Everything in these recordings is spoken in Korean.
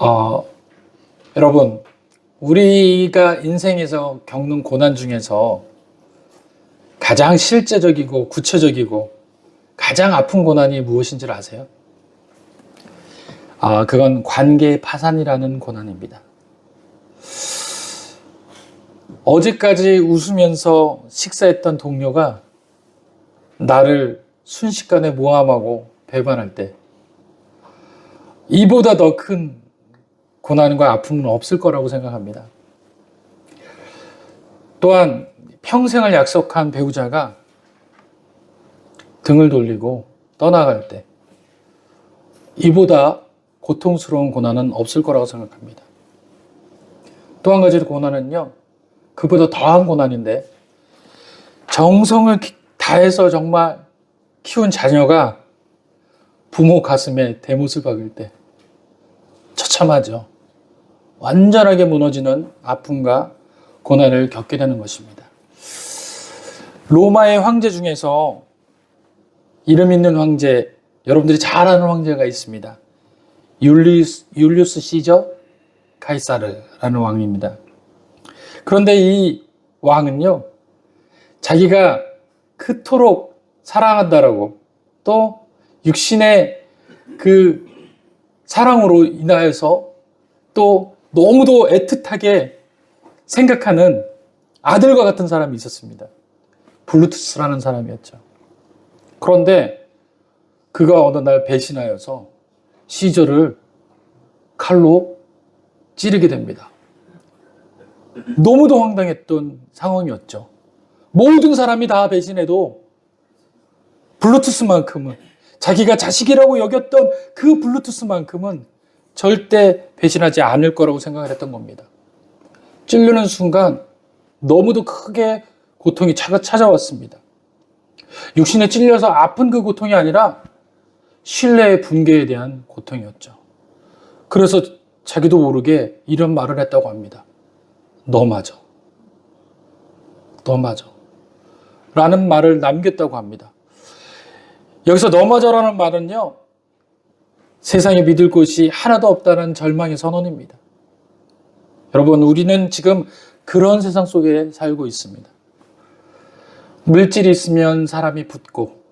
어, 여러분, 우리가 인생에서 겪는 고난 중에서 가장 실제적이고 구체적이고 가장 아픈 고난이 무엇인지를 아세요? 그건 관계 파산이라는 고난입니다. 어제까지 웃으면서 식사했던 동료가 나를 순식간에 모함하고 배반할 때 이보다 더 큰 고난과 아픔은 없을 거라고 생각합니다. 또한 평생을 약속한 배우자가 등을 돌리고 떠나갈 때 이보다 고통스러운 고난은 없을 거라고 생각합니다. 또 한 가지 고난은요, 그보다 더한 고난인데 정성을 다해서 정말 키운 자녀가 부모 가슴에 대못을 박을 때 처참하죠. 완전하게 무너지는 아픔과 고난을 겪게 되는 것입니다. 로마의 황제 중에서 이름 있는 황제, 여러분들이 잘 아는 황제가 있습니다. 율리우스 시저 카이사르라는 왕입니다. 그런데 이 왕은요, 자기가 그토록 사랑한다라고 또 육신의 그 사랑으로 인하여서 또 너무도 애틋하게 생각하는 아들과 같은 사람이 있었습니다. 블루투스라는 사람이었죠. 그런데 그가 어느 날 배신하여서 시저를 칼로 찌르게 됩니다. 너무도 황당했던 상황이었죠. 모든 사람이 다 배신해도 블루투스만큼은, 자기가 자식이라고 여겼던 그 블루투스만큼은 절대 배신하지 않을 거라고 생각을 했던 겁니다. 찔르는 순간 너무도 크게 고통이 찾아왔습니다. 육신에 찔려서 아픈 그 고통이 아니라 신뢰의 붕괴에 대한 고통이었죠. 그래서 자기도 모르게 이런 말을 했다고 합니다. 너 맞아. 너 맞아. 라는 말을 남겼다고 합니다. 여기서 너 맞아라는 말은요, 세상에 믿을 곳이 하나도 없다는 절망의 선언입니다. 여러분, 우리는 지금 그런 세상 속에 살고 있습니다. 물질이 있으면 사람이 붙고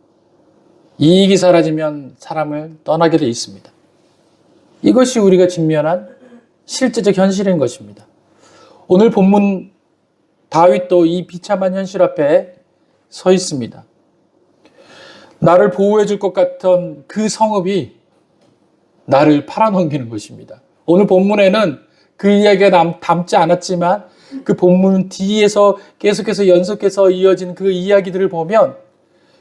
이익이 사라지면 사람을 떠나게 돼 있습니다. 이것이 우리가 직면한 실제적 현실인 것입니다. 오늘 본문 다윗도 이 비참한 현실 앞에 서 있습니다. 나를 보호해 줄 것 같던 그 성읍이 나를 팔아넘기는 것입니다. 오늘 본문에는 그 이야기가 담지 않았지만 그 본문 뒤에서 계속해서 연속해서 이어진 그 이야기들을 보면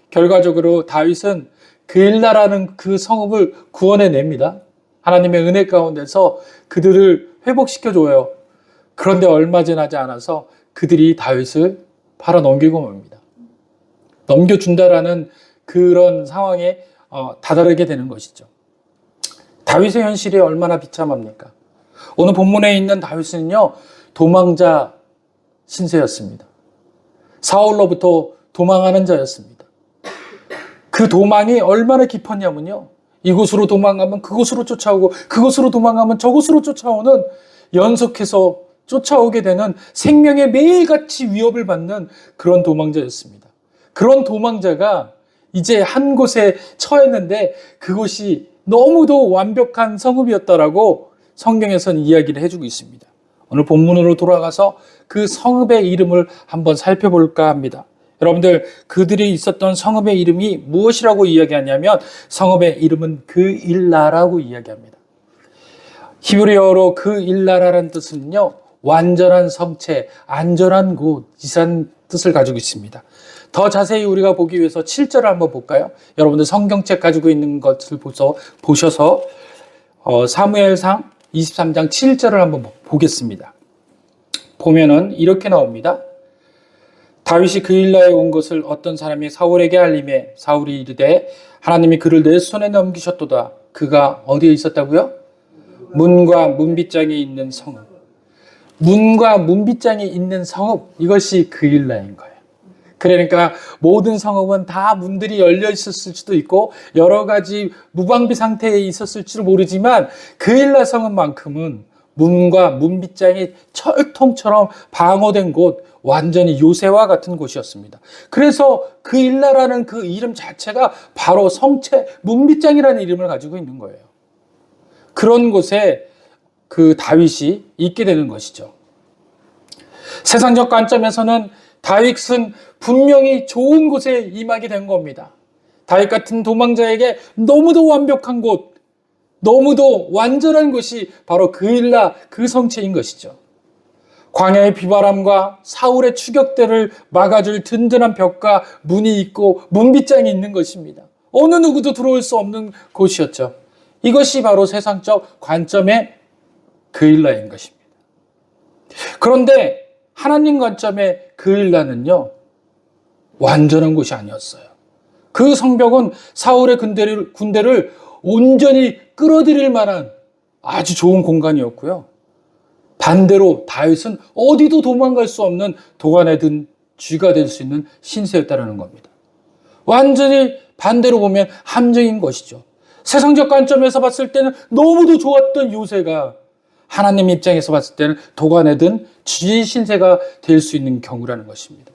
결과적으로 다윗은 그일라라는 그 성읍을 구원해냅니다. 하나님의 은혜 가운데서 그들을 회복시켜줘요. 그런데 얼마 지나지 않아서 그들이 다윗을 팔아넘기고 맙니다. 넘겨준다라는 그런 상황에 다다르게 되는 것이죠. 다윗의 현실이 얼마나 비참합니까? 오늘 본문에 있는 다윗은요, 도망자 신세였습니다. 사울로부터 도망하는 자였습니다. 그 도망이 얼마나 깊었냐면요, 이곳으로 도망가면 그곳으로 쫓아오고 그곳으로 도망가면 저곳으로 쫓아오는, 연속해서 쫓아오게 되는 생명에 매일같이 위협을 받는 그런 도망자였습니다. 그런 도망자가 이제 한 곳에 처했는데 그곳이 너무도 완벽한 성읍이었다라고 성경에서는 이야기를 해주고 있습니다. 오늘 본문으로 돌아가서 그 성읍의 이름을 한번 살펴볼까 합니다. 여러분들, 그들이 있었던 성읍의 이름이 무엇이라고 이야기하냐면 성읍의 이름은 그일라라고 이야기합니다. 히브리어로 그일라라는 뜻은요, 완전한 성체, 안전한 곳, 이런 뜻을 가지고 있습니다. 더 자세히 우리가 보기 위해서 7절을 한번 볼까요? 여러분들 성경책 가지고 있는 것을 보셔서 사무엘상 23장 7절을 한번 보겠습니다. 보면은 이렇게 나옵니다. 다윗이 그일라에 온 것을 어떤 사람이 사울에게 알림해 사울이 이르되 하나님이 그를 내 손에 넘기셨도다. 그가 어디에 있었다고요? 문과 문빗장이 있는 성읍. 문과 문빗장이 있는 성읍, 이것이 그일라인 거예요. 그러니까 모든 성읍은 다 문들이 열려 있었을 수도 있고 여러 가지 무방비 상태에 있었을지도 모르지만 그일라 성읍만큼은 문과 문빗장이 철통처럼 방어된 곳, 완전히 요새와 같은 곳이었습니다. 그래서 그일라라는 그 이름 자체가 바로 성체 문빗장이라는 이름을 가지고 있는 거예요. 그런 곳에 그 다윗이 있게 되는 것이죠. 세상적 관점에서는 다윗은 분명히 좋은 곳에 임하게 된 겁니다. 다윗 같은 도망자에게 너무도 완벽한 곳, 너무도 완전한 곳이 바로 그일라 그 성체인 것이죠. 광야의 비바람과 사울의 추격대를 막아줄 든든한 벽과 문이 있고 문빗장이 있는 것입니다. 어느 누구도 들어올 수 없는 곳이었죠. 이것이 바로 세상적 관점의 그일라인 것입니다. 그런데 하나님 관점의 그일라는요, 완전한 곳이 아니었어요. 그 성벽은 사울의 군대를 온전히 끌어들일 만한 아주 좋은 공간이었고요. 반대로 다윗은 어디도 도망갈 수 없는 도관에 든 쥐가 될 수 있는 신세였다는 겁니다. 완전히 반대로 보면 함정인 것이죠. 세상적 관점에서 봤을 때는 너무도 좋았던 요새가 하나님 입장에서 봤을 때는 도관에 든 쥐의 신세가 될 수 있는 경우라는 것입니다.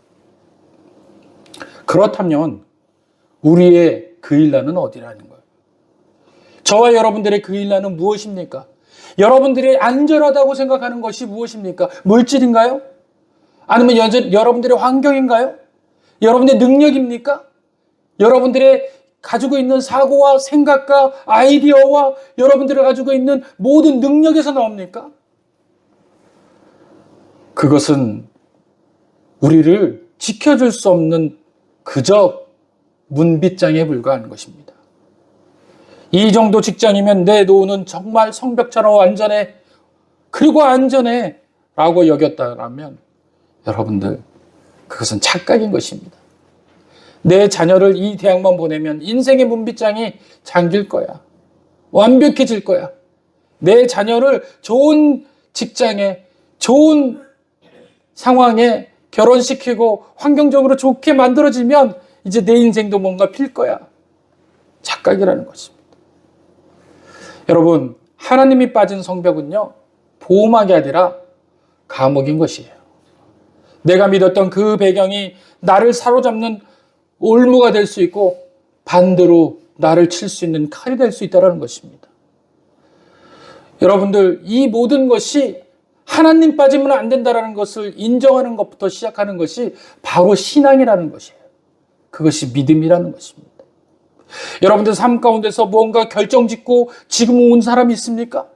그렇다면 우리의 그일라는 어디라는 거예요? 저와 여러분들의 그일라는 무엇입니까? 여러분들이 안전하다고 생각하는 것이 무엇입니까? 물질인가요? 아니면 여러분들의 환경인가요? 여러분들의 능력입니까? 여러분들의 가지고 있는 사고와 생각과 아이디어와 여러분들이 가지고 있는 모든 능력에서 나옵니까? 그것은 우리를 지켜줄 수 없는 그저 문빗장에 불과한 것입니다. 이 정도 직장이면 내 노후는 정말 성벽처럼 완전해, 그리고 안전해 라고 여겼다면 여러분들, 그것은 착각인 것입니다. 내 자녀를 이 대학만 보내면 인생의 문빗장이 잠길 거야. 완벽해질 거야. 내 자녀를 좋은 직장에, 좋은 상황에 결혼시키고 환경적으로 좋게 만들어지면 이제 내 인생도 뭔가 필 거야. 착각이라는 것입니다. 여러분, 하나님이 빠진 성벽은요, 보호막이 아니라 감옥인 것이에요. 내가 믿었던 그 배경이 나를 사로잡는 올무가 될 수 있고 반대로 나를 칠 수 있는 칼이 될 수 있다는 것입니다. 여러분들, 이 모든 것이 하나님 빠지면 안 된다는 것을 인정하는 것부터 시작하는 것이 바로 신앙이라는 것이에요. 그것이 믿음이라는 것입니다. 여러분들 삶 가운데서 무언가 결정짓고 지금 온 사람이 있습니까?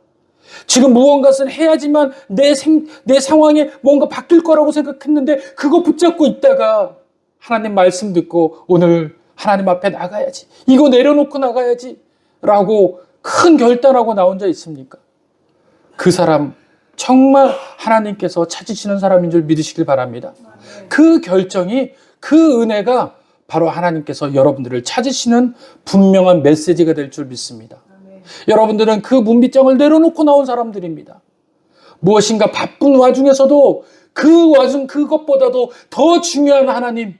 지금 무언가를 해야지만 내 상황에 뭔가 바뀔 거라고 생각했는데 그거 붙잡고 있다가 하나님 말씀 듣고 오늘 하나님 앞에 나가야지, 이거 내려놓고 나가야지 라고 큰 결단하고 나온 자 있습니까? 그 사람 정말 하나님께서 찾으시는 사람인 줄 믿으시길 바랍니다. 그 결정이, 그 은혜가 바로 하나님께서 여러분들을 찾으시는 분명한 메시지가 될 줄 믿습니다. 여러분들은 그 문빗장을 내려놓고 나온 사람들입니다. 무엇인가 바쁜 와중에서도 그것보다도 더 중요한 하나님,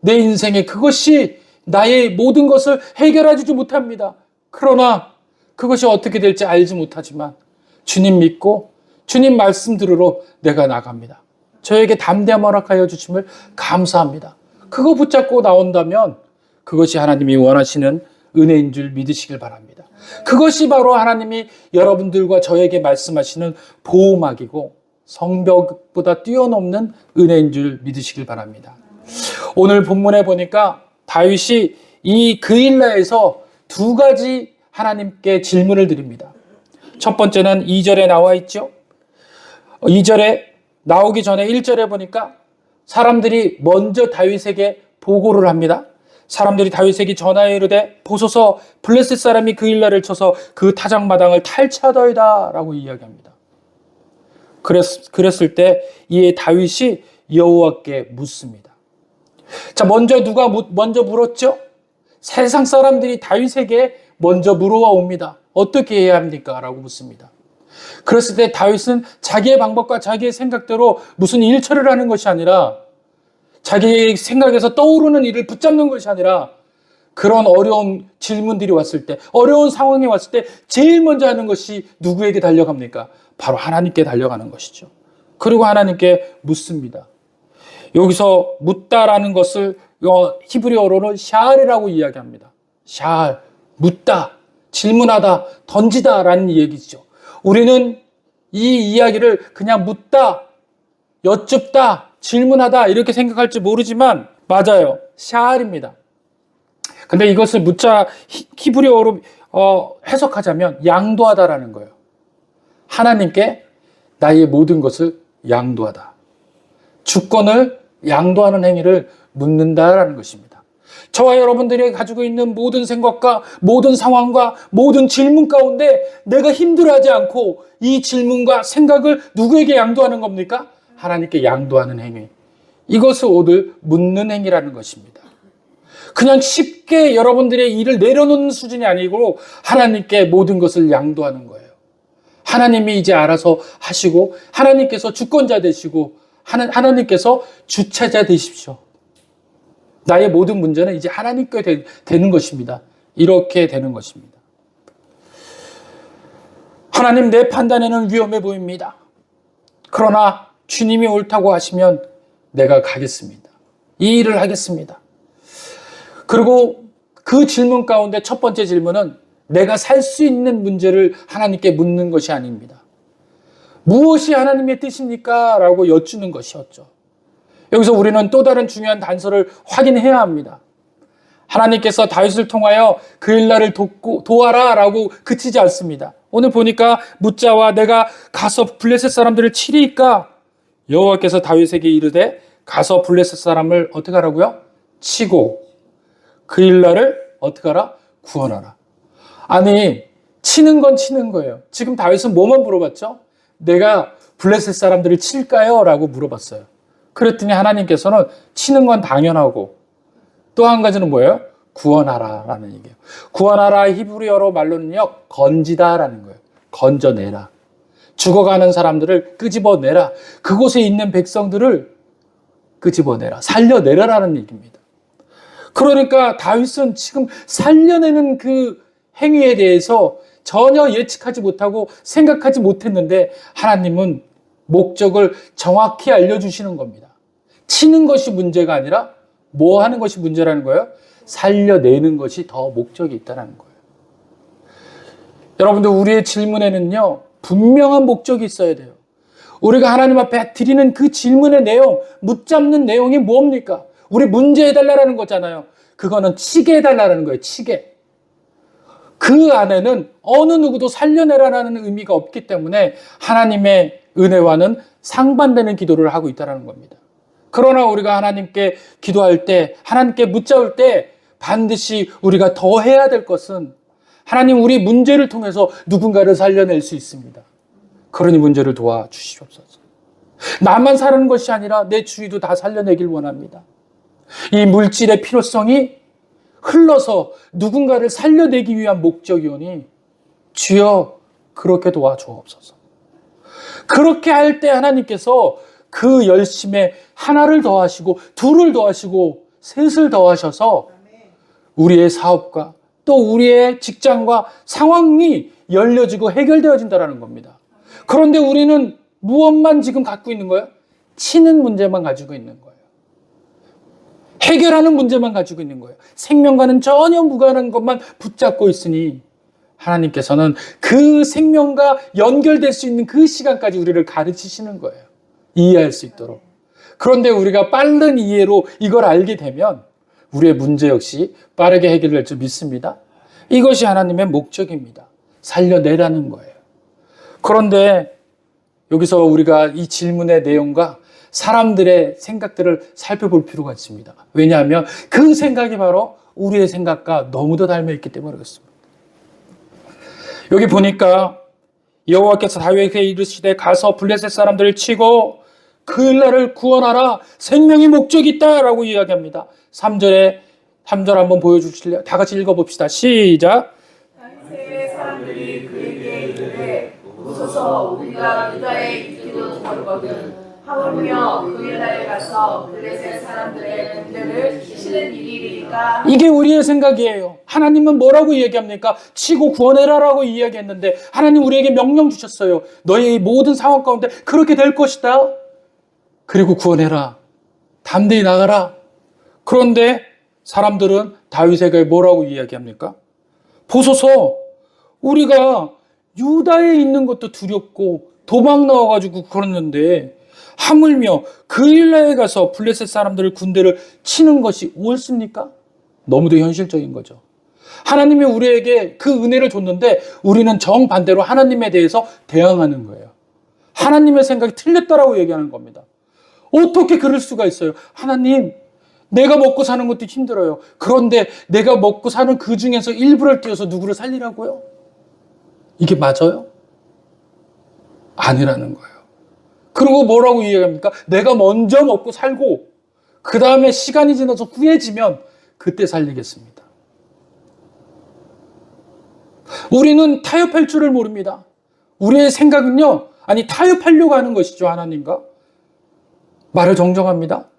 내 인생에 그것이 나의 모든 것을 해결하지 못합니다. 그러나 그것이 어떻게 될지 알지 못하지만 주님 믿고 주님 말씀 들으러 내가 나갑니다. 저에게 담대함 허락하여 주심을 감사합니다. 그거 붙잡고 나온다면 그것이 하나님이 원하시는 은혜인 줄 믿으시길 바랍니다. 그것이 바로 하나님이 여러분들과 저에게 말씀하시는 보호막이고 성벽보다 뛰어넘는 은혜인 줄 믿으시길 바랍니다. 오늘 본문에 보니까 다윗이 이 그일라에서 두 가지 하나님께 질문을 드립니다. 첫 번째는 2절에 나와 있죠. 2절에 나오기 전에 1절에 보니까 사람들이 먼저 다윗에게 보고를 합니다. 사람들이 다윗에게 전하여 이르되 보소서 블레셋 사람이 그일라를 쳐서 그 타작마당을 탈취하더이다 라고 이야기합니다. 그랬을 때 이에 다윗이 여호와께 묻습니다. 자, 누가 먼저 물었죠? 세상 사람들이 다윗에게 먼저 물어와 옵니다. 어떻게 해야 합니까? 라고 묻습니다. 그랬을 때 다윗은 자기의 방법과 자기의 생각대로 무슨 일처리를 하는 것이 아니라 자기 생각에서 떠오르는 일을 붙잡는 것이 아니라 그런 어려운 질문들이 왔을 때, 어려운 상황이 왔을 때 제일 먼저 하는 것이 누구에게 달려갑니까? 바로 하나님께 달려가는 것이죠. 그리고 하나님께 묻습니다. 여기서 묻다라는 것을 히브리어로는 샤알이라고 이야기합니다. 샤알, 묻다, 질문하다, 던지다라는 얘기죠. 우리는 이 이야기를 그냥 묻다, 여쭙다, 질문하다 이렇게 생각할지 모르지만 맞아요. 샤알입니다. 근데 이것을 묻자 히브리어로 해석하자면 양도하다라는 거예요. 하나님께 나의 모든 것을 양도하다. 주권을 양도하는 행위를 묻는다라는 것입니다. 저와 여러분들이 가지고 있는 모든 생각과 모든 상황과 모든 질문 가운데 내가 힘들어하지 않고 이 질문과 생각을 누구에게 양도하는 겁니까? 하나님께 양도하는 행위. 이것을 오늘 묻는 행위라는 것입니다. 그냥 쉽게 여러분들의 일을 내려놓는 수준이 아니고 하나님께 모든 것을 양도하는 거예요. 하나님이 이제 알아서 하시고 하나님께서 주권자 되시고 하나님께서 주체자 되십시오. 나의 모든 문제는 이제 하나님께 되는 것입니다. 이렇게 되는 것입니다. 하나님, 내 판단에는 위험해 보입니다. 그러나 주님이 옳다고 하시면 내가 가겠습니다. 이 일을 하겠습니다. 그리고 그 질문 가운데 첫 번째 질문은 내가 살 수 있는 문제를 하나님께 묻는 것이 아닙니다. 무엇이 하나님의 뜻입니까? 라고 여쭈는 것이었죠. 여기서 우리는 또 다른 중요한 단서를 확인해야 합니다. 하나님께서 다윗을 통하여 그 일날을 도와라 라고 그치지 않습니다. 오늘 보니까 묻자와 내가 가서 블레셋 사람들을 치리까? 여호와께서 다윗에게 이르되 가서 블레셋 사람을 어떻게 하라고요? 치고 그 일날을 어떻게 하라? 구원하라. 아니, 치는 건 치는 거예요. 지금 다윗은 뭐만 물어봤죠? 내가 블레셋 사람들을 칠까요? 라고 물어봤어요. 그랬더니 하나님께서는 치는 건 당연하고 또 한 가지는 뭐예요? 구원하라 라는 얘기예요. 구원하라 히브리어로 말로는요, 건지다라는 거예요. 건져내라. 죽어가는 사람들을 끄집어내라. 그곳에 있는 백성들을 끄집어내라. 살려내라라는 얘기입니다. 그러니까 다윗은 지금 살려내는 그 행위에 대해서 전혀 예측하지 못하고 생각하지 못했는데 하나님은 목적을 정확히 알려주시는 겁니다. 치는 것이 문제가 아니라 뭐 하는 것이 문제라는 거예요? 살려내는 것이 더 목적이 있다는 거예요. 여러분들, 우리의 질문에는요, 분명한 목적이 있어야 돼요. 우리가 하나님 앞에 드리는 그 질문의 내용, 묻잡는 내용이 뭡니까? 우리 문제 해달라는 거잖아요. 그거는 치게 해달라는 거예요. 치게. 그 안에는 어느 누구도 살려내라라는 의미가 없기 때문에 하나님의 은혜와는 상반되는 기도를 하고 있다는 겁니다. 그러나 우리가 하나님께 기도할 때, 하나님께 묻자올 때 반드시 우리가 더 해야 될 것은 하나님, 우리 문제를 통해서 누군가를 살려낼 수 있습니다. 그러니 문제를 도와주시옵소서. 나만 사는 것이 아니라 내 주위도 다 살려내길 원합니다. 이 물질의 필요성이 흘러서 누군가를 살려내기 위한 목적이오니 주여 그렇게 도와주옵소서. 그렇게 할 때 하나님께서 그 열심에 하나를 더하시고 둘을 더하시고 셋을 더하셔서 우리의 사업과 또 우리의 직장과 상황이 열려지고 해결되어진다는 겁니다. 그런데 우리는 무엇만 지금 갖고 있는 거예요? 치는 문제만 가지고 있는 거예요. 해결하는 문제만 가지고 있는 거예요. 생명과는 전혀 무관한 것만 붙잡고 있으니 하나님께서는 그 생명과 연결될 수 있는 그 시간까지 우리를 가르치시는 거예요. 이해할 수 있도록. 그런데 우리가 빠른 이해로 이걸 알게 되면 우리의 문제 역시 빠르게 해결될 줄 믿습니다. 이것이 하나님의 목적입니다. 살려내라는 거예요. 그런데 여기서 우리가 이 질문의 내용과 사람들의 생각들을 살펴볼 필요가 있습니다. 왜냐하면 그 생각이 바로 우리의 생각과 너무도 닮아있기 때문에 그렇습니다. 여기 보니까 여호와께서 다윗에게 이르시되 가서 블레셋 사람들을 치고 그 일날을 구원하라. 생명의 목적이 있다라고 이야기합니다. 3절 한번 보여주실래요? 다 같이 읽어봅시다. 시작. 당시의 사람들이 그에게 이르되 웃어서 우리가 유다에 있기도 좋거든 하물며 그 나라에 가서 블레셋 사람들의 군대를 치는 일이리까. 이게 우리의 생각이에요. 하나님은 뭐라고 이야기합니까? 치고 구원해라라고 이야기했는데 하나님 우리에게 명령 주셨어요. 너의 모든 상황 가운데 그렇게 될 것이다. 그리고 구원해라. 담대히 나가라. 그런데 사람들은 다윗에게 뭐라고 이야기합니까? 보소서, 우리가 유다에 있는 것도 두렵고 도망 나와가지고 그러는데 하물며 그일라에 가서 블레셋 사람들을 군대를 치는 것이 옳습니까? 너무도 현실적인 거죠. 하나님이 우리에게 그 은혜를 줬는데 우리는 정반대로 하나님에 대해서 대항하는 거예요. 하나님의 생각이 틀렸다라고 얘기하는 겁니다. 어떻게 그럴 수가 있어요? 하나님, 내가 먹고 사는 것도 힘들어요. 그런데 내가 먹고 사는 그 중에서 일부를 띄워서 누구를 살리라고요? 이게 맞아요? 아니라는 거예요. 그리고 뭐라고 이야기합니까? 내가 먼저 먹고 살고 그 다음에 시간이 지나서 후회지면 그때 살리겠습니다. 우리는 타협할 줄을 모릅니다. 우리의 생각은요, 타협하려고 하는 것이죠, 하나님과. 말을 정정합니다.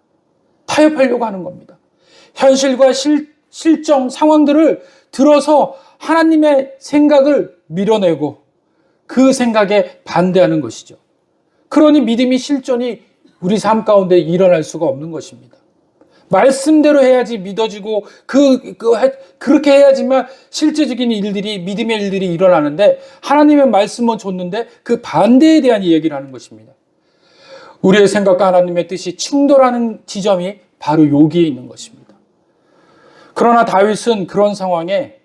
타협하려고 하는 겁니다. 현실과 실정, 상황들을 들어서 하나님의 생각을 밀어내고 그 생각에 반대하는 것이죠. 그러니 믿음이 실존이 우리 삶 가운데 일어날 수가 없는 것입니다. 말씀대로 해야지 믿어지고 그렇게 해야지만 실제적인 일들이, 믿음의 일들이 일어나는데 하나님의 말씀은 줬는데 그 반대에 대한 이야기를 하는 것입니다. 우리의 생각과 하나님의 뜻이 충돌하는 지점이 바로 여기에 있는 것입니다. 그러나 다윗은 그런 상황에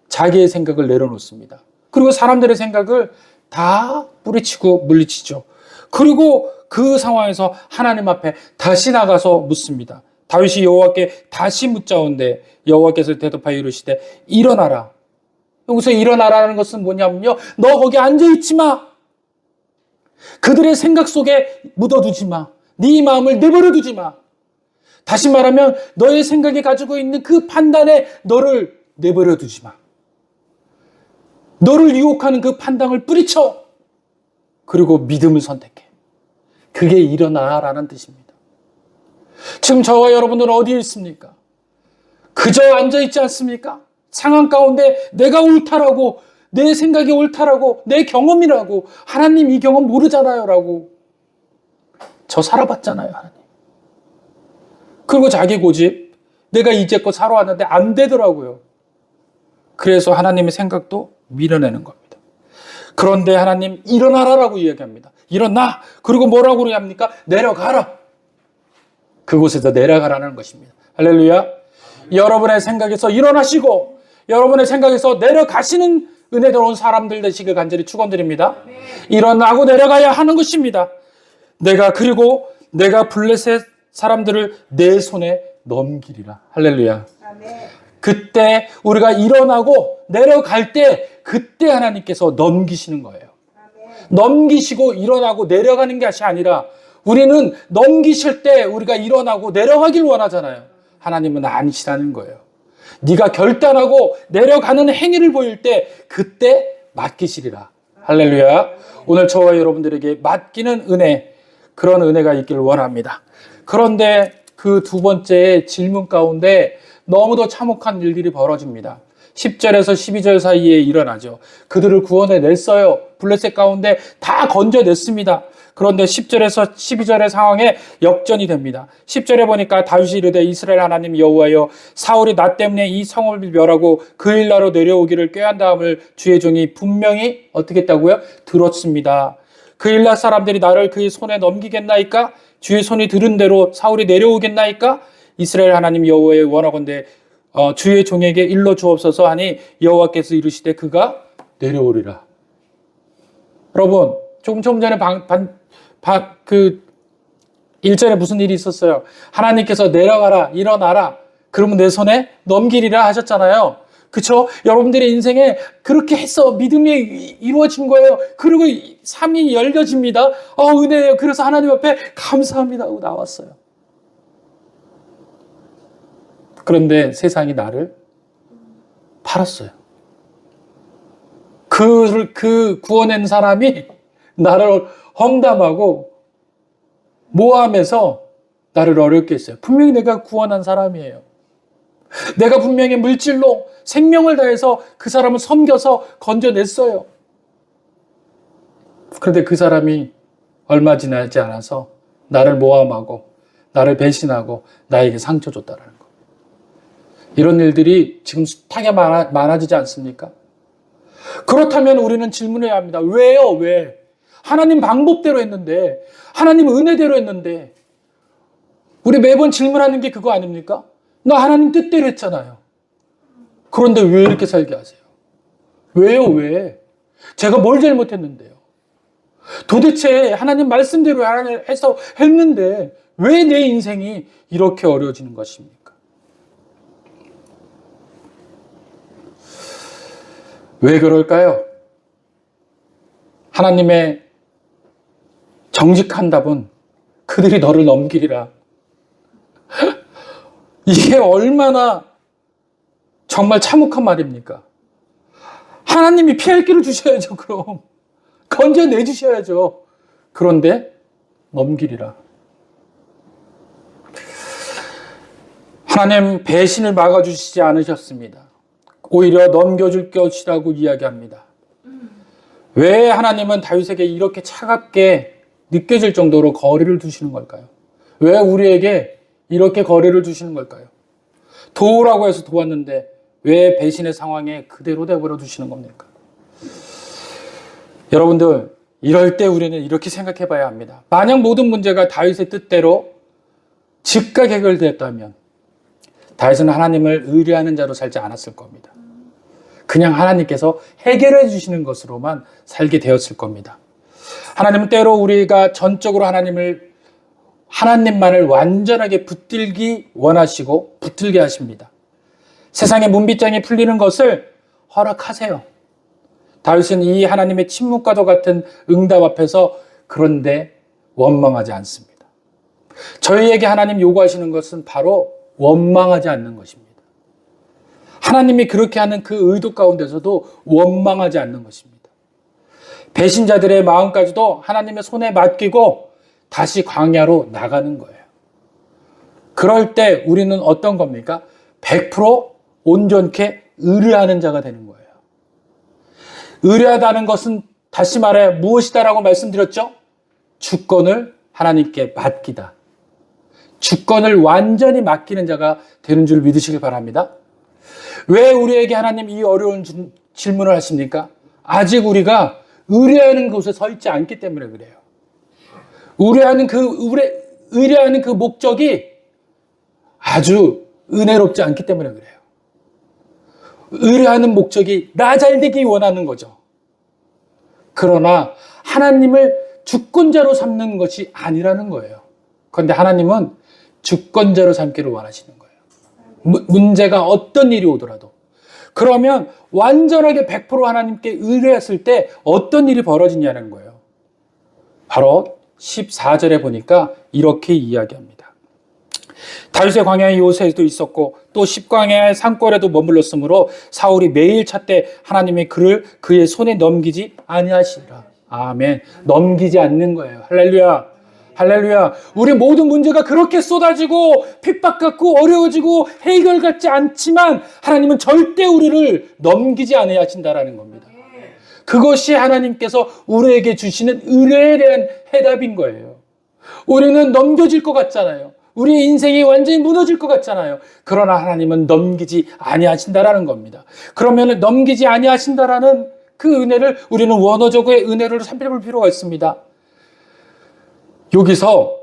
자기의 생각을 내려놓습니다. 그리고 사람들의 생각을 다 뿌리치고 물리치죠. 그리고 그 상황에서 하나님 앞에 다시 나가서 묻습니다. 다윗이 여호와께 다시 묻자온데 여호와께서 대답하여 이르시되 일어나라. 여기서 일어나라는 것은 뭐냐면요, 너 거기 앉아있지 마. 그들의 생각 속에 묻어두지 마. 네 마음을 내버려 두지 마. 다시 말하면 너의 생각이 가지고 있는 그 판단에 너를 내버려 두지 마. 너를 유혹하는 그 판단을 뿌리쳐. 그리고 믿음을 선택해. 그게 일어나라는 뜻입니다. 지금 저와 여러분들은 어디에 있습니까? 그저 앉아있지 않습니까? 상황 가운데 내가 옳다라고, 내 생각이 옳다라고, 내 경험이라고, 하나님 이 경험 모르잖아요 라고. 저 살아봤잖아요, 하나님. 그리고 자기 고집, 내가 이제껏 살아왔는데 안 되더라고요. 그래서 하나님의 생각도 밀어내는 겁니다. 그런데 하나님 일어나라라고 이야기합니다. 일어나. 그리고 뭐라고 합니까? 내려가라. 그곳에서 내려가라는 것입니다. 할렐루야. 여러분의 생각에서 일어나시고 여러분의 생각에서 내려가시는 은혜 들어온 사람들 되시길 간절히 축원드립니다. 일어나고 내려가야 하는 것입니다. 내가 블레셋 사람들을 내 손에 넘기리라. 할렐루야. 그때 우리가 일어나고 내려갈 때 그때 하나님께서 넘기시는 거예요. 넘기시고 일어나고 내려가는 것이 아니라 우리는 넘기실 때 우리가 일어나고 내려가길 원하잖아요. 하나님은 아니시라는 거예요. 네가 결단하고 내려가는 행위를 보일 때 그때 맡기시리라. 할렐루야. 오늘 저와 여러분들에게 맡기는 은혜, 그런 은혜가 있기를 원합니다. 그런데 그 두 번째 질문 가운데 너무도 참혹한 일들이 벌어집니다. 10절에서 12절 사이에 일어나죠. 그들을 구원해 냈어요. 블레셋 가운데 다 건져냈습니다. 그런데 10절에서 12절의 상황에 역전이 됩니다. 10절에 보니까 다윗이 이르되 이스라엘 하나님 여호와여, 사울이 나 때문에 이 성을 멸하고 그 일나로 내려오기를 꾀한다함을 주의 종이 분명히 어떻게 했다고요? 들었습니다. 그 일나 사람들이 나를 그의 손에 넘기겠나이까? 주의 손이 들은 대로 사울이 내려오겠나이까? 이스라엘 하나님 여호와의 원하건대 주의 종에게 일러 주옵소서 하니 여호와께서 이르시되 그가 내려오리라. 여러분, 조금 전에 그 1절에 무슨 일이 있었어요? 하나님께서 내려가라, 일어나라, 그러면 내 손에 넘기리라 하셨잖아요. 그쵸? 여러분들의 인생에 그렇게 해서 믿음이 이루어진 거예요. 그리고 삶이 열려집니다. 은혜예요. 그래서 하나님 앞에 감사합니다 하고 나왔어요. 그런데 세상이 나를 팔았어요. 그 구원한 사람이 나를 험담하고 모함해서 나를 어렵게 했어요. 분명히 내가 구원한 사람이에요. 내가 분명히 물질로 생명을 다해서 그 사람을 섬겨서 건져냈어요. 그런데 그 사람이 얼마 지나지 않아서 나를 모함하고 나를 배신하고 나에게 상처 줬다라는 거. 이런 일들이 지금 숱하게 많아지지 않습니까? 그렇다면 우리는 질문해야 합니다. 왜요? 왜? 하나님 방법대로 했는데, 하나님 은혜대로 했는데, 우리 매번 질문하는 게 그거 아닙니까? 나 하나님 뜻대로 했잖아요. 그런데 왜 이렇게 살게 하세요? 왜요? 왜? 제가 뭘 잘못했는데요? 도대체 하나님 말씀대로 해서 했는데 왜 내 인생이 이렇게 어려워지는 것입니까? 왜 그럴까요? 하나님의 정직한 답은 그들이 너를 넘기리라. 이게 얼마나 정말 참혹한 말입니까? 하나님이 피할 길을 주셔야죠, 그럼. 건져내 주셔야죠. 그런데 넘기리라. 하나님 배신을 막아주시지 않으셨습니다. 오히려 넘겨줄 것이라고 이야기합니다. 왜 하나님은 다윗에게 이렇게 차갑게 느껴질 정도로 거리를 두시는 걸까요? 왜 우리에게 이렇게 거리를 두시는 걸까요? 도우라고 해서 도왔는데 왜 배신의 상황에 그대로 내버려 두시는 겁니까? 여러분들, 이럴 때 우리는 이렇게 생각해 봐야 합니다. 만약 모든 문제가 다윗의 뜻대로 즉각 해결되었다면 다윗은 하나님을 의뢰하는 자로 살지 않았을 겁니다. 그냥 하나님께서 해결해 주시는 것으로만 살게 되었을 겁니다. 하나님은 때로 우리가 전적으로 하나님만을 완전하게 붙들기 원하시고 붙들게 하십니다. 세상의 문빗장이 풀리는 것을 허락하세요. 다윗은 이 하나님의 침묵과도 같은 응답 앞에서 그런데 원망하지 않습니다. 저희에게 하나님 요구하시는 것은 바로 원망하지 않는 것입니다. 하나님이 그렇게 하는 그 의도 가운데서도 원망하지 않는 것입니다. 배신자들의 마음까지도 하나님의 손에 맡기고 다시 광야로 나가는 거예요. 그럴 때 우리는 어떤 겁니까? 100% 온전케 의뢰하는 자가 되는 거예요. 의뢰하다는 것은 다시 말해 무엇이다라고 말씀드렸죠? 주권을 하나님께 맡기다. 주권을 완전히 맡기는 자가 되는 줄 믿으시길 바랍니다. 왜 우리에게 하나님 이 어려운 질문을 하십니까? 아직 우리가 의뢰하는 곳에 서 있지 않기 때문에 그래요. 의뢰하는 그 목적이 아주 은혜롭지 않기 때문에 그래요. 의뢰하는 목적이 나 잘되기 원하는 거죠. 그러나 하나님을 주권자로 삼는 것이 아니라는 거예요. 그런데 하나님은 주권자로 삼기를 원하시는 거예요. 문제가 어떤 일이 오더라도. 그러면 완전하게 100% 하나님께 의뢰했을 때 어떤 일이 벌어지냐는 거예요. 바로 14절에 보니까 이렇게 이야기합니다. 다윗의 광야의 요새도 있었고 또 십광야의 산골에도 머물렀으므로 사울이 매일 찾되 하나님의 그를 그의 손에 넘기지 아니하시리라. 아멘. 넘기지 않는 거예요. 할렐루야. 할렐루야. 우리 모든 문제가 그렇게 쏟아지고 핍박받고 어려워지고 해결 같지 않지만 하나님은 절대 우리를 넘기지 아니하신다라는 겁니다. 그것이 하나님께서 우리에게 주시는 의뢰에 대한 해답인 거예요. 우리는 넘겨질 것 같잖아요. 우리의 인생이 완전히 무너질 것 같잖아요. 그러나 하나님은 넘기지 아니하신다라는 겁니다. 그러면 넘기지 아니하신다라는 그 은혜를 우리는 원어적의 은혜로 살펴볼 필요가 있습니다. 여기서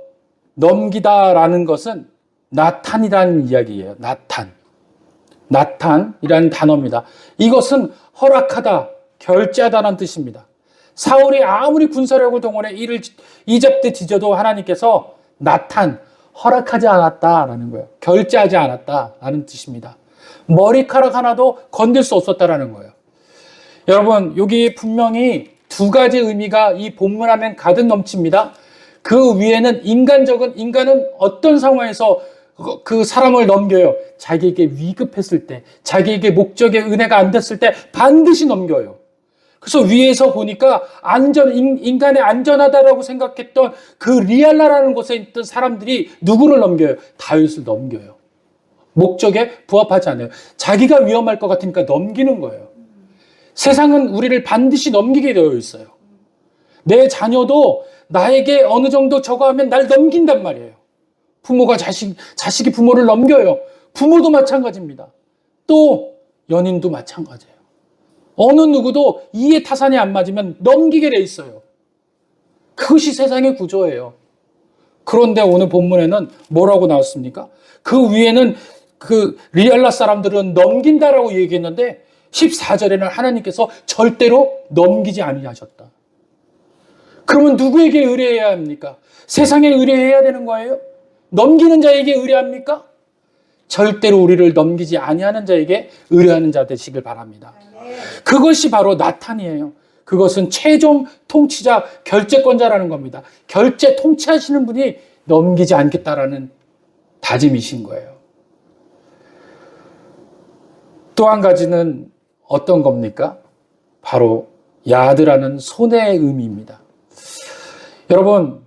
넘기다라는 것은 나탄이라는 이야기예요. 나탄이라는 단어입니다. 이것은 허락하다, 결제하다는 뜻입니다. 사울이 아무리 군사력을 동원해 이를 이집트 뒤져도 하나님께서 나탄, 허락하지 않았다라는 거예요. 결제하지 않았다라는 뜻입니다. 머리카락 하나도 건들 수 없었다라는 거예요. 여러분, 여기 분명히 두 가지 의미가 이 본문 안에 가득 넘칩니다. 그 위에는 인간은 어떤 상황에서 그 사람을 넘겨요? 자기에게 위급했을 때, 자기에게 목적의 은혜가 안 됐을 때 반드시 넘겨요. 그래서 위에서 보니까 인간의 안전하다라고 생각했던 그 리알라라는 곳에 있던 사람들이 누구를 넘겨요? 다윗을 넘겨요. 목적에 부합하지 않아요. 자기가 위험할 것 같으니까 넘기는 거예요. 세상은 우리를 반드시 넘기게 되어 있어요. 내 자녀도 나에게 어느 정도 저거 하면 날 넘긴단 말이에요. 부모가 자식이 부모를 넘겨요. 부모도 마찬가지입니다. 또 연인도 마찬가지예요. 어느 누구도 이해 타산이 안 맞으면 넘기게 돼 있어요. 그것이 세상의 구조예요. 그런데 오늘 본문에는 뭐라고 나왔습니까? 그 위에는 그 리알라 사람들은 넘긴다라고 얘기했는데 14절에는 하나님께서 절대로 넘기지 아니하셨다. 그러면 누구에게 의뢰해야 합니까? 세상에 의뢰해야 되는 거예요? 넘기는 자에게 의뢰합니까? 절대로 우리를 넘기지 아니하는 자에게 의뢰하는 자 되시길 바랍니다. 그것이 바로 나탄이에요. 그것은 최종 통치자, 결재권자라는 겁니다. 결재 통치하시는 분이 넘기지 않겠다라는 다짐이신 거예요. 또 한 가지는 어떤 겁니까? 바로 야드라는 손의 의미입니다. 여러분,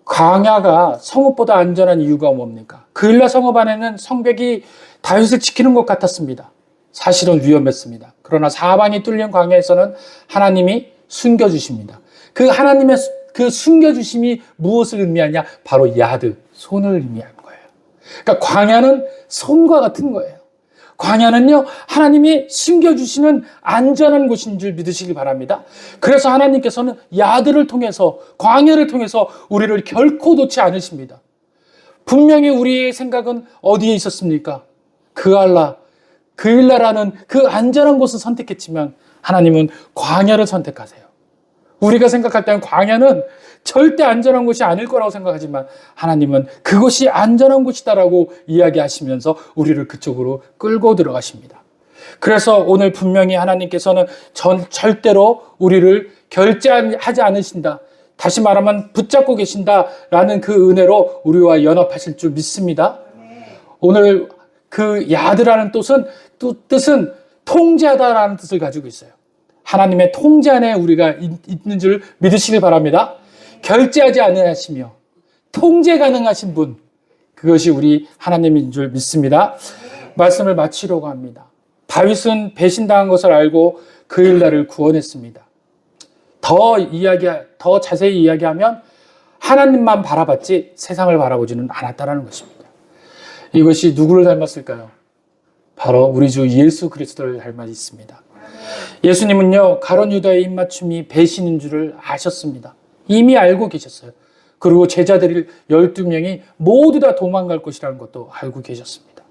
광야가 성읍보다 안전한 이유가 뭡니까? 그일라 성읍 안에는 성벽이 다윗을 지키는 것 같았습니다. 사실은 위험했습니다. 그러나 사방이 뚫린 광야에서는 하나님이 숨겨주십니다. 그 하나님의 그 숨겨주심이 무엇을 의미하냐? 바로 야드, 손을 의미하는 거예요. 그러니까 광야는 손과 같은 거예요. 광야는요, 하나님이 숨겨주시는 안전한 곳인 줄 믿으시기 바랍니다. 그래서 하나님께서는 야드를 통해서, 광야를 통해서 우리를 결코 놓지 않으십니다. 분명히 우리의 생각은 어디에 있었습니까? 그일라라는 그 안전한 곳을 선택했지만 하나님은 광야를 선택하세요. 우리가 생각할 때는 광야는 절대 안전한 곳이 아닐 거라고 생각하지만 하나님은 그것이 안전한 곳이다라고 이야기하시면서 우리를 그쪽으로 끌고 들어가십니다. 그래서 오늘 분명히 하나님께서는 절대로 우리를 결제하지 않으신다. 다시 말하면 붙잡고 계신다라는 그 은혜로 우리와 연합하실 줄 믿습니다. 오늘 그 야드라는 뜻은 통제하다라는 뜻을 가지고 있어요. 하나님의 통제 안에 우리가 있는 줄 믿으시길 바랍니다. 결제하지 않으시며 통제 가능하신 분, 그것이 우리 하나님인 줄 믿습니다. 말씀을 마치려고 합니다. 다윗은 배신당한 것을 알고 그일라를 구원했습니다. 더 자세히 이야기하면 하나님만 바라봤지 세상을 바라보지는 않았다는 것입니다. 이것이 누구를 닮았을까요? 바로 우리 주 예수 그리스도를 닮아 있습니다. 예수님은요, 가룟 유다의 입맞춤이 배신인 줄을 아셨습니다. 이미 알고 계셨어요. 그리고 제자들 12명이 모두 다 도망갈 것이라는 것도 알고 계셨습니다.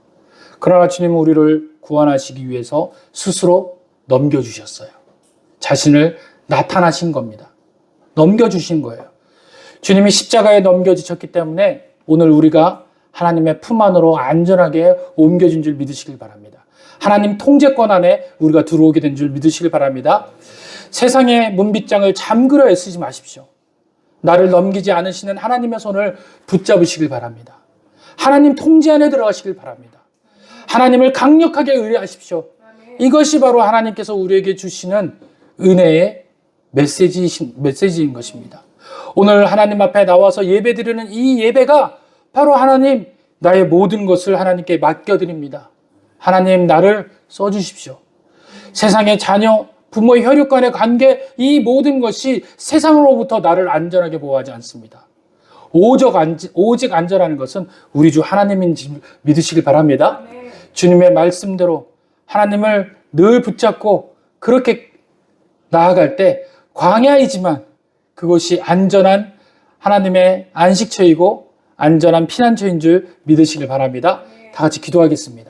그러나 주님은 우리를 구원하시기 위해서 스스로 넘겨주셨어요. 자신을 나타나신 겁니다. 넘겨주신 거예요. 주님이 십자가에 넘겨주셨기 때문에 오늘 우리가 하나님의 품 안으로 안전하게 옮겨진 줄 믿으시길 바랍니다. 하나님 통제권 안에 우리가 들어오게 된 줄 믿으시길 바랍니다. 세상의 문빗장을 잠그려 애쓰지 마십시오. 나를 넘기지 않으시는 하나님의 손을 붙잡으시길 바랍니다. 하나님 통제 안에 들어가시길 바랍니다. 하나님을 강력하게 의뢰하십시오. 이것이 바로 하나님께서 우리에게 주시는 은혜의 메시지인 것입니다. 오늘 하나님 앞에 나와서 예배드리는 이 예배가 바로 하나님, 나의 모든 것을 하나님께 맡겨드립니다. 하나님, 나를 써주십시오. 세상의 자녀, 부모의 혈육 간의 관계, 이 모든 것이 세상으로부터 나를 안전하게 보호하지 않습니다. 오직 안전한 것은 우리 주 하나님인지 믿으시길 바랍니다. 주님의 말씀대로 하나님을 늘 붙잡고 그렇게 나아갈 때 광야이지만 그것이 안전한 하나님의 안식처이고 안전한 피난처인 줄 믿으시길 바랍니다. 다 같이 기도하겠습니다.